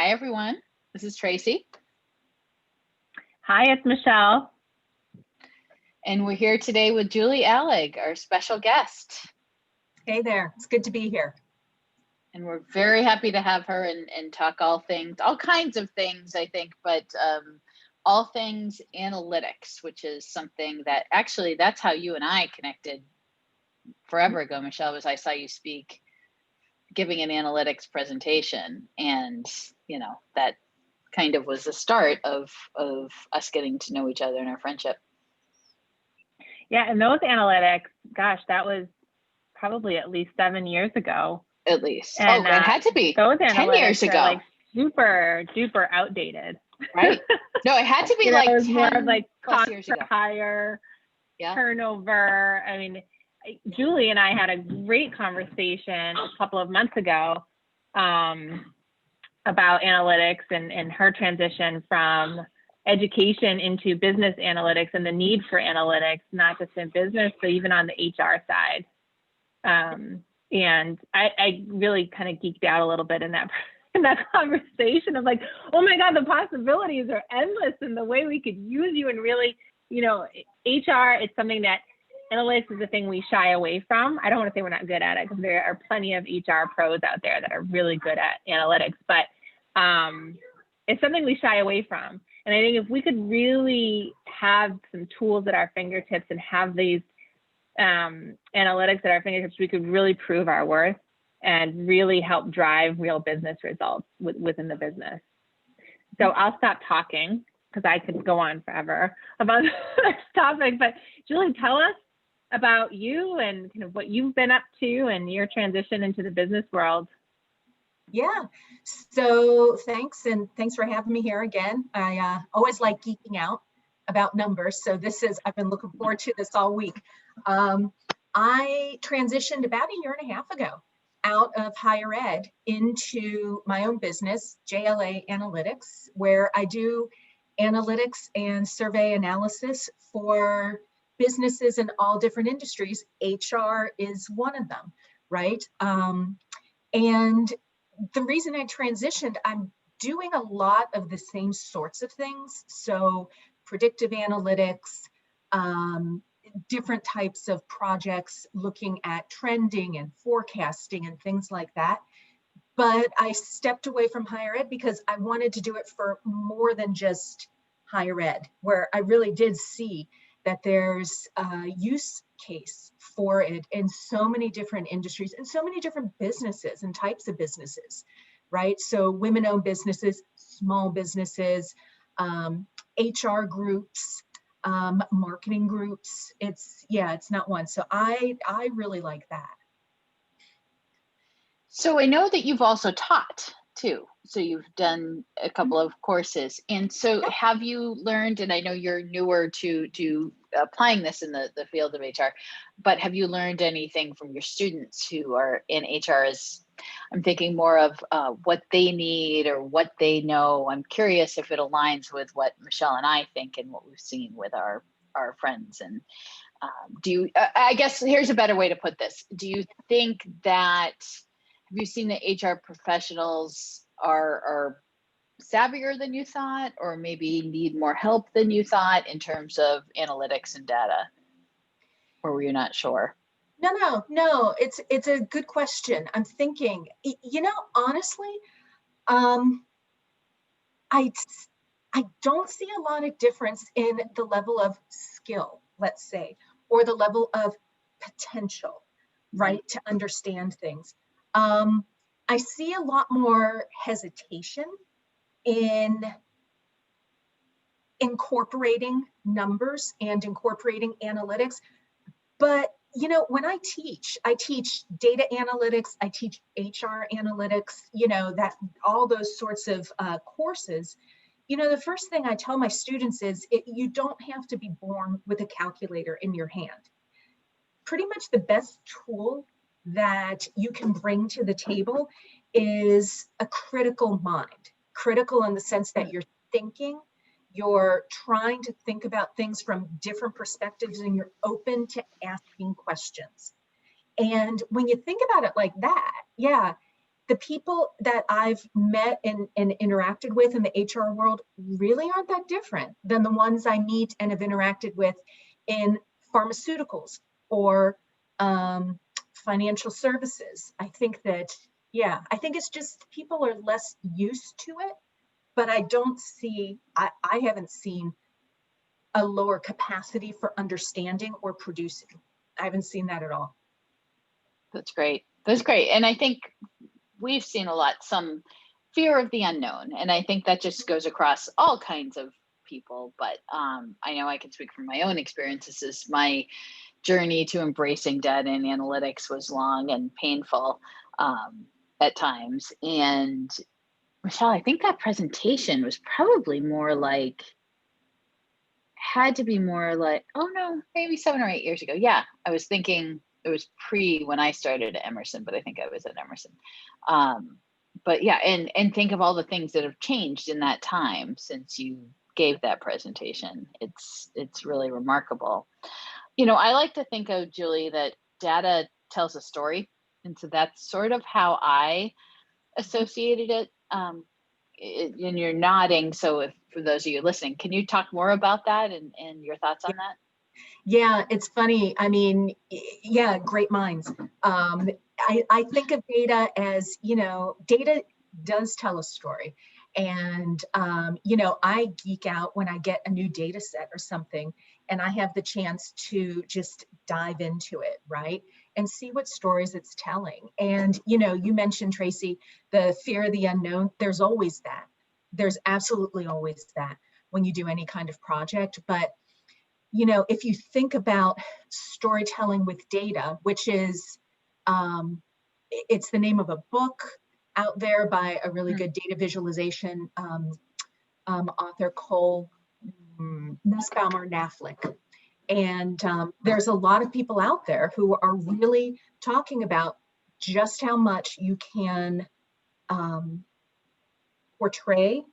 Hi, everyone. This is Tracy. Hi, it's Michelle. And we're here today with Julie Alig, our special guest. Hey there, it's good to be here. And we're very happy to have her and talk all kinds of things, I think, but all things analytics, which is something that actually, that's how you and I connected forever ago, Michelle, was I saw you speak, giving an analytics presentation. And, you know, that kind of was the start of us getting to know each other in our friendship. Yeah, and those analytics, gosh, that was probably at least 7 years ago. At least. And, it had to be those 10 years ago. Like super duper outdated. Right. No, it had to be like it was 10 more of like plus cost years per ago. hire, turnover. I mean, Julie and I had a great conversation a couple of months ago about analytics and her transition from education into business analytics and the need for analytics, not just in business, but even on the HR side. And I really kind of geeked out a little bit in that conversation of like, oh my God, the possibilities are endless and the way we could use you. And really, you know, HR is something that analytics is a thing we shy away from. I don't want to say we're not good at it, because there are plenty of HR pros out there that are really good at analytics, but it's something we shy away from. And I think if we could really have some tools at our fingertips and have these analytics at our fingertips, we could really prove our worth and really help drive real business results within the business. So I'll stop talking because I could go on forever about this topic, but Julie, tell us about you and kind of what you've been up to and your transition into the business world. Yeah, so thanks for having me here again. I always like geeking out about numbers, so I've been looking forward to this all week. I transitioned about a year and a half ago out of higher ed into my own business, JLA Analytics, where I do analytics and survey analysis for businesses in all different industries. HR is one of them, right? And the reason I transitioned, I'm doing a lot of the same sorts of things. So predictive analytics, different types of projects looking at trending and forecasting and things like that. But I stepped away from higher ed because I wanted to do it for more than just higher ed, where I really did see that there's a use case for it in so many different industries and so many different businesses and types of businesses, right? So women-owned businesses, small businesses, HR groups, marketing groups. It's not one. So I really like that. So I know that you've also taught too. So you've done a couple of courses. And so have you learned, and I know you're newer to applying this in the field of HR, but have you learned anything from your students who are in HR? I'm thinking more of what they need or what they know. I'm curious if it aligns with what Michelle and I think and what we've seen with our friends. And I guess here's a better way to put this. Do you think that, have you seen that HR professionals are savvier than you thought, or maybe need more help than you thought in terms of analytics and data? Or were you not sure? No, it's a good question. I'm thinking, honestly, I don't see a lot of difference in the level of skill, let's say, or the level of potential, right, to understand things. I see a lot more hesitation in incorporating numbers and incorporating analytics. But, when I teach data analytics, I teach HR analytics, that all those sorts of courses. The first thing I tell my students is you don't have to be born with a calculator in your hand. Pretty much the best tool that you can bring to the table is a critical mind. Critical in the sense that you're thinking, you're trying to think about things from different perspectives, and you're open to asking questions. And when you think about it like that, the people that I've met and interacted with in the HR world really aren't that different than the ones I meet and have interacted with in pharmaceuticals or financial services. I think that, yeah, I think it's just people are less used to it, but I don't see, I haven't seen a lower capacity for understanding or producing. I haven't seen that at all. That's great. That's great. And I think we've seen a lot, some fear of the unknown. And I think that just goes across all kinds of people. But I know I can speak from my own experiences. As my journey to embracing data and analytics was long and painful at times. And Michelle, I think that presentation was probably more like, had to be more like, oh no, maybe 7 or 8 years ago. Yeah, I was thinking it was pre when I started at Emerson, but I think I was at Emerson. But yeah, and think of all the things that have changed in that time since you gave that presentation. It's really remarkable. You know, I like to think of, Julie, that data tells a story. And so that's sort of how I associated it. And you're nodding. So if, for those of you listening, can you talk more about that and your thoughts on that? Yeah, it's funny. I mean, yeah, great minds. I think of data as, you know, data does tell a story. And, you know, I geek out when I get a new data set or something, and I have the chance to just dive into it, right? And see what stories it's telling. And, you know, you mentioned, Tracy, the fear of the unknown. There's always that. There's absolutely always that when you do any kind of project. But, you know, if you think about storytelling with data, which is, it's the name of a book out there by a really good data visualization author, Cole Nussbaumer-Knaflic. And there's a lot of people out there who are really talking about just how much you can portray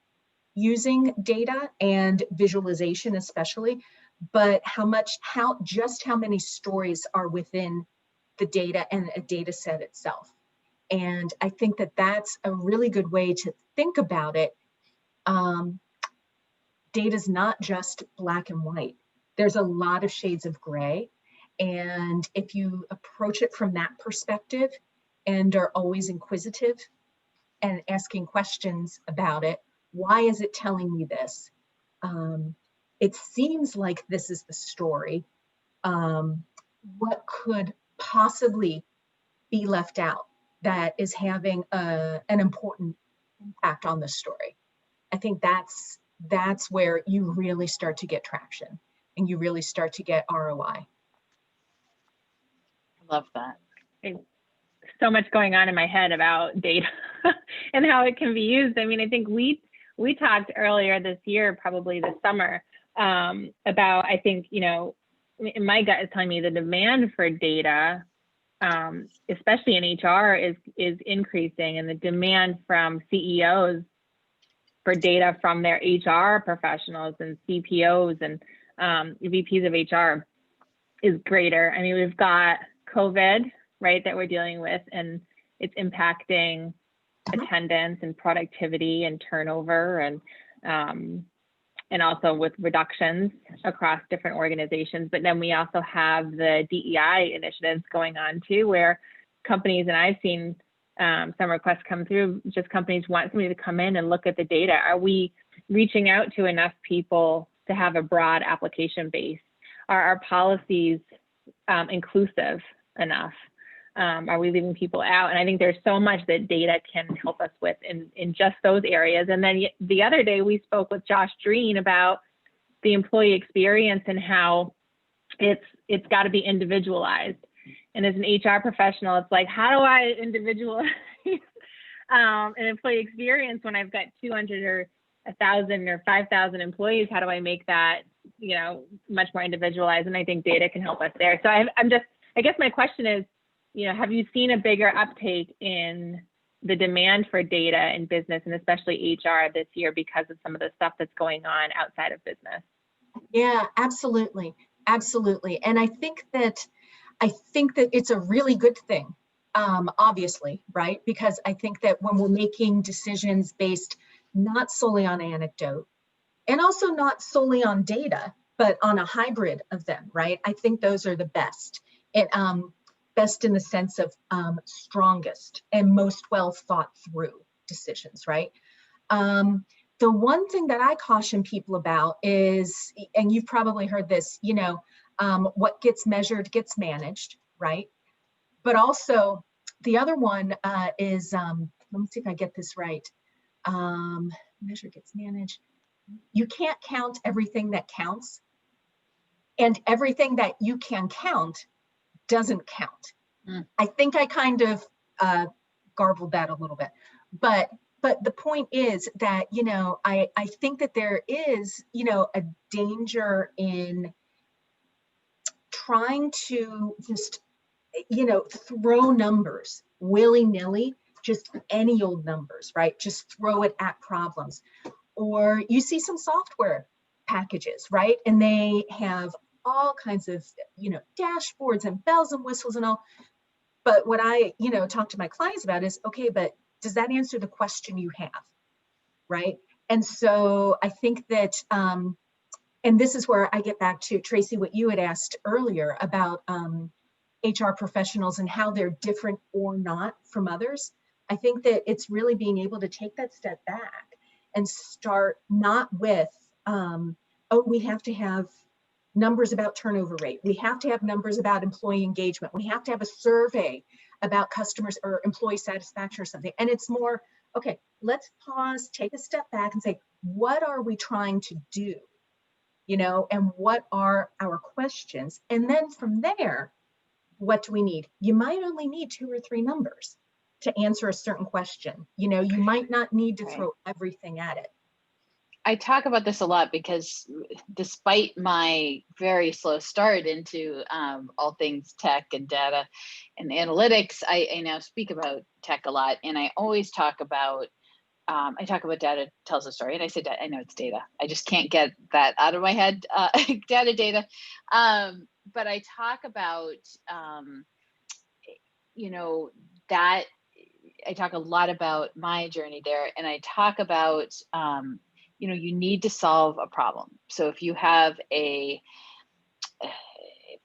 using data and visualization especially, but just how many stories are within the data and a data set itself. And I think that that's a really good way to think about it. Data is not just black and white. There's a lot of shades of gray. And if you approach it from that perspective and are always inquisitive and asking questions about it, why is it telling me this? It seems like this is the story. What could possibly be left out that is having an important impact on the story? I think that's where you really start to get traction and you really start to get ROI. I love that. So much going on in my head about data and how it can be used. I mean, I think we talked earlier this year, probably this summer, about, I think, you know, my gut is telling me the demand for data, especially in HR, is increasing, and the demand from CEOs for data from their HR professionals and CPOs and VPs of HR is greater. I mean, we've got COVID, right, that we're dealing with, and it's impacting attendance and productivity and turnover, and also with reductions across different organizations. But then we also have the DEI initiatives going on too, where companies, and I've seen some requests come through, just companies want somebody to come in and look at the data. Are we reaching out to enough people to have a broad application base? Are our policies inclusive enough? Are we leaving people out? And I think there's so much that data can help us with in just those areas. And then the other day we spoke with Josh Dreen about the employee experience and how it's got to be individualized. And as an HR professional, it's like, how do I individualize an employee experience when I've got 200 or 1,000 or 5,000 employees? How do I make that, you know, much more individualized? And I think data can help us there. So I guess my question is, you know, have you seen a bigger uptake in the demand for data in business, and especially HR this year, because of some of the stuff that's going on outside of business? Yeah, absolutely. Absolutely. And I think that it's a really good thing obviously, right? Because I think that when we're making decisions based not solely on anecdote and also not solely on data, but on a hybrid of them, right? I think those are the best. It, best in the sense of strongest and most well thought through decisions, right? The one thing that I caution people about is, and you've probably heard this, you know, what gets measured gets managed, right? But also the other one is, let me see if I get this right. Measure gets managed. You can't count everything that counts, and everything that you can count doesn't count. I think I kind of garbled that a little bit, but the point is that, you know, I think that there is, you know, a danger in trying to just, you know, throw numbers willy-nilly, just any old numbers, right? Just throw it at problems. Or you see some software packages, right? And they have all kinds of, you know, dashboards and bells and whistles and all. But what I, you know, talk to my clients about is, okay, but does that answer the question you have, right? And so I think that, and this is where I get back to, Tracy, what you had asked earlier about HR professionals and how they're different or not from others. I think that it's really being able to take that step back and start not with, oh, we have to have numbers about turnover rate. We have to have numbers about employee engagement. We have to have a survey about customers or employee satisfaction or something. And it's more, okay, let's pause, take a step back and say, what are we trying to do? You know, and what are our questions? And then from there, what do we need? You might only need 2 or 3 numbers to answer a certain question. You know, you might not need to throw everything at it. I talk about this a lot because despite my very slow start into all things tech and data and analytics, I now speak about tech a lot, and I always talk about data tells a story, and I say I know it's data. I just can't get that out of my head. Data. But I talk about you know, that I talk a lot about my journey there, and I talk about you know, you need to solve a problem. So if you have if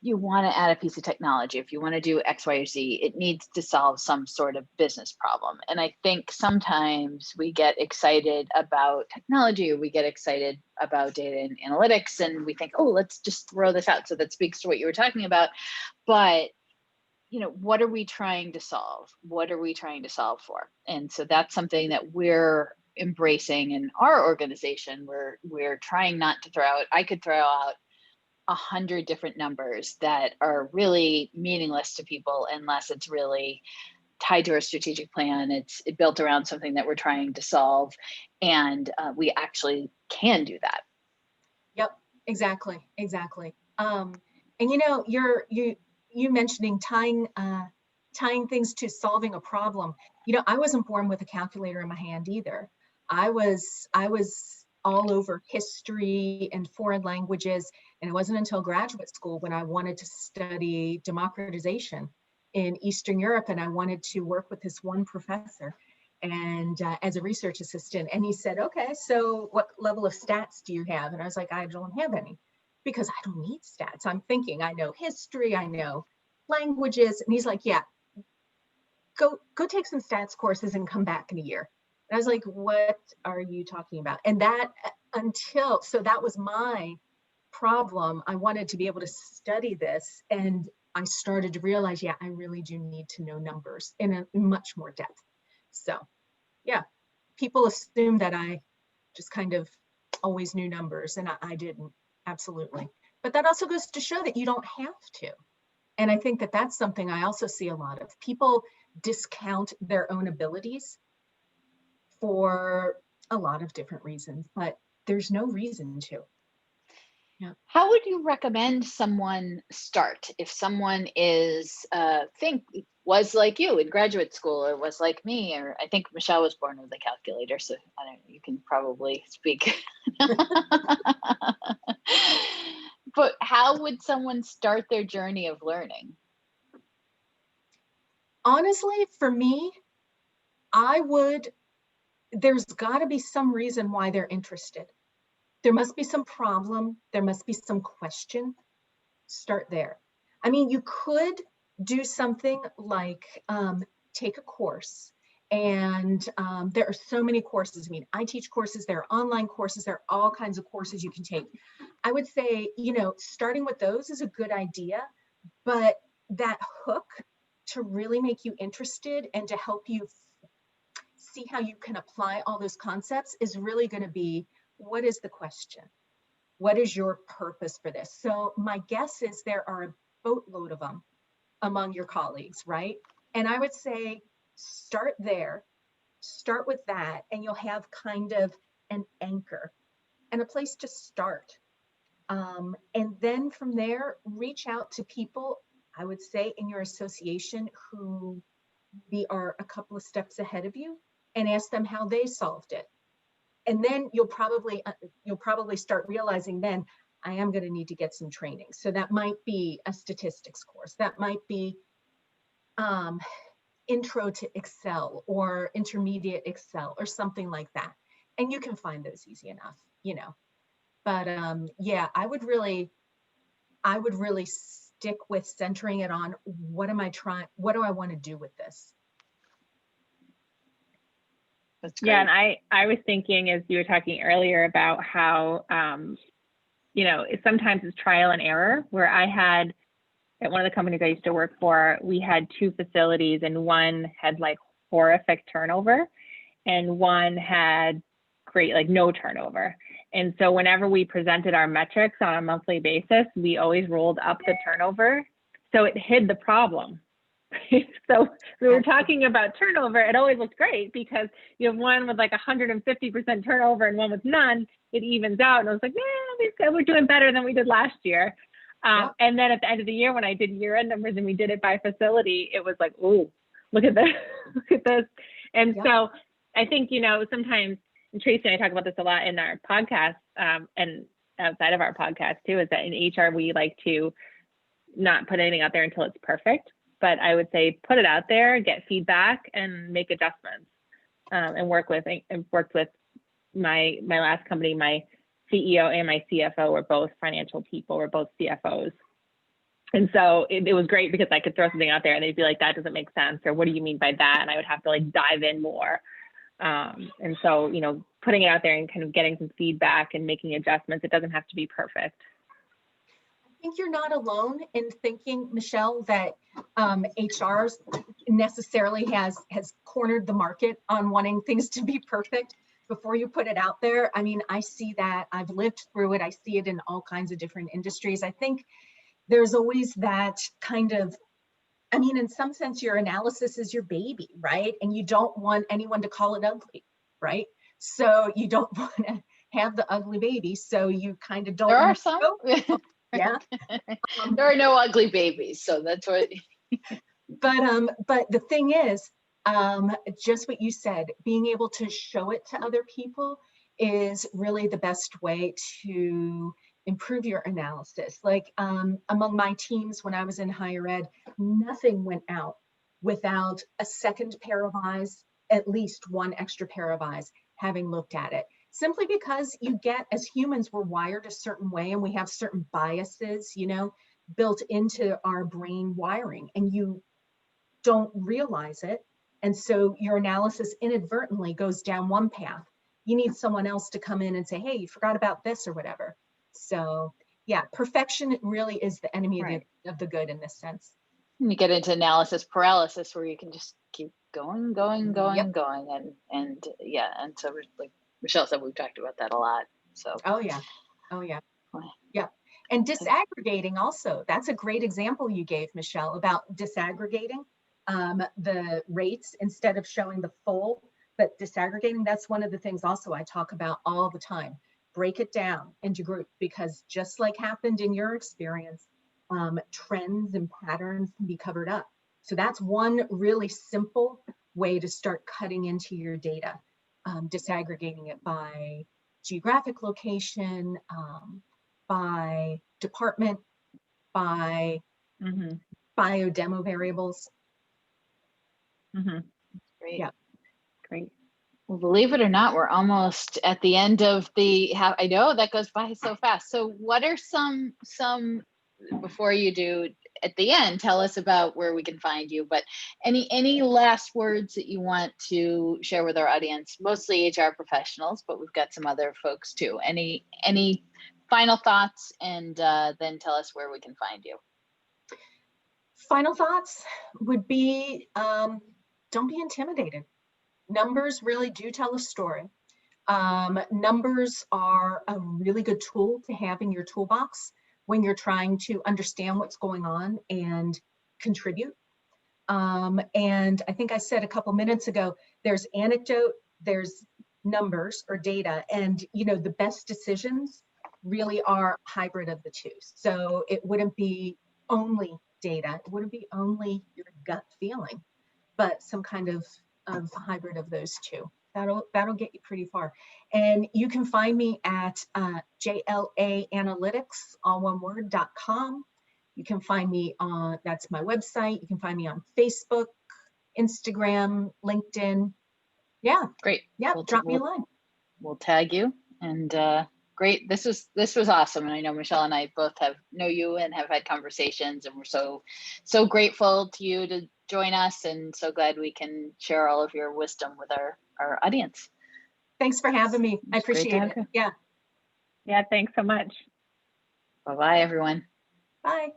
you want to add a piece of technology, if you want to do X, Y, or Z, it needs to solve some sort of business problem. And I think sometimes we get excited about technology, or we get excited about data and analytics, and we think, oh, let's just throw this out. So that speaks to what you were talking about. But you know, what are we trying to solve? What are we trying to solve for? And so that's something that we're embracing in our organization. We're trying not to throw out, I could throw out 100 different numbers that are really meaningless to people unless it's really tied to our strategic plan. It's built around something that we're trying to solve, and we actually can do that. Yep, exactly. And you know, you mentioning tying things to solving a problem. You know, I wasn't born with a calculator in my hand either. I was all over history and foreign languages, and it wasn't until graduate school when I wanted to study democratization in Eastern Europe, and I wanted to work with this one professor and as a research assistant, and he said, okay, so what level of stats do you have? And I was like, I don't have any, because I don't need stats. I'm thinking, I know history, I know languages. And he's like, yeah, go take some stats courses and come back in a year. And I was like, what are you talking about? And that so that was my problem. I wanted to be able to study this. And I started to realize, yeah, I really do need to know numbers in much more depth. So yeah, people assume that I just kind of always knew numbers, and I didn't. Absolutely. But that also goes to show that you don't have to. And I think that that's something I also see a lot of. People discount their own abilities for a lot of different reasons, but there's no reason to. Yeah. How would you recommend someone start if someone is was like you in graduate school, or was like me, or I think Michelle was born with a calculator, so I don't know, you can probably speak. But how would someone start their journey of learning? Honestly, for me, there's got to be some reason why they're interested. There must be some problem. There must be some question. Start there. I mean, you could do something like take a course. And there are so many courses. I mean, I teach courses, there are online courses, there are all kinds of courses you can take. I would say, starting with those is a good idea, but that hook to really make you interested and to help you see how you can apply all those concepts is really going to be, what is the question? What is your purpose for this? So my guess is there are a boatload of them among your colleagues, right? And I would say start there, start with that, and you'll have kind of an anchor and a place to start. And then from there, reach out to people, I would say, in your association who maybe are a couple of steps ahead of you, and ask them how they solved it. And then you'll probably start realizing then I am going to need to get some training. So that might be a statistics course. That might be intro to Excel or intermediate Excel or something like that. And you can find those easy enough, But yeah, I would really stick with centering it on what am I trying, what do I want to do with this? That's great. Yeah, and I was thinking as you were talking earlier about how, sometimes it's trial and error, where I had, at one of the companies I used to work for, we had 2 facilities, and one had like horrific turnover and one had great, like no turnover. And so whenever we presented our metrics on a monthly basis, we always rolled up the turnover. So it hid the problem. So we were talking about turnover. It always looks great because you have one with like 150% turnover and one with none. It evens out. And I was like, we're doing better than we did last year. And then at the end of the year, when I did year-end numbers and we did it by facility, it was like, oh, look at this, look at this. And so I think, sometimes, and Tracy and I talk about this a lot in our podcast and outside of our podcast too, is that in HR, we like to not put anything out there until it's perfect. But I would say put it out there, get feedback, and make adjustments. And worked with my last company, my CEO and my CFO were both financial people, were both CFOs. And so it was great because I could throw something out there and they'd be like, that doesn't make sense, or what do you mean by that? And I would have to like dive in more. And so, putting it out there and kind of getting some feedback and making adjustments, it doesn't have to be perfect. I think you're not alone in thinking, Michelle, that HR necessarily has cornered the market on wanting things to be perfect before you put it out there. I mean, I see that. I've lived through it. I see it in all kinds of different industries. I think there's always that kind of, I mean, in some sense, your analysis is your baby, right? And you don't want anyone to call it ugly, right? So you don't want to have the ugly baby. So you kind of don't. There are some. Yeah. There are no ugly babies, so that's what. But the thing is, just what you said, being able to show it to other people is really the best way to improve your analysis. Like among my teams when I was in higher ed, nothing went out without a second pair of eyes, at least one extra pair of eyes, having looked at it. Simply because as humans, we're wired a certain way and we have certain biases, built into our brain wiring, and you don't realize it. And so your analysis inadvertently goes down one path. You need someone else to come in and say, hey, you forgot about this or whatever. So yeah, perfection really is the enemy of the good in this sense. You get into analysis paralysis where you can just keep going, and yeah. And so like Michelle said, we've talked about that a lot. So. Oh yeah. Yeah. And disaggregating also, that's a great example you gave, Michelle, about disaggregating the rates instead of showing the full, but disaggregating. That's one of the things also I talk about all the time. Break it down into groups, because just like happened in your experience, trends and patterns can be covered up. So that's one really simple way to start cutting into your data, disaggregating it by geographic location, by department, by biodemo variables. Great. Yeah. Great. Well, believe it or not, we're almost at the end of the, I know that goes by so fast. So what are some, before you do at the end, tell us about where we can find you, but any last words that you want to share with our audience, mostly HR professionals, but we've got some other folks too. Any final thoughts, and then tell us where we can find you. Final thoughts would be, don't be intimidated. Numbers really do tell a story. Numbers are a really good tool to have in your toolbox when you're trying to understand what's going on and contribute. And I think I said a couple minutes ago, there's anecdote, there's numbers or data, and the best decisions really are hybrid of the two. So it wouldn't be only data, it wouldn't be only your gut feeling, but some kind of hybrid of those two. That'll get you pretty far. And you can find me at JLAanalytics, all one word.com. You can find me on, that's my website. You can find me on Facebook, Instagram, LinkedIn. Yeah. Great. Yeah. Drop me a line. We'll tag you. And great. This was awesome. And I know Michelle and I both know you and have had conversations, and we're so grateful to you to join us, and so glad we can share all of your wisdom with our audience. Thanks for having me. I appreciate it. Yeah. Yeah, thanks so much. Bye-bye, everyone. Bye.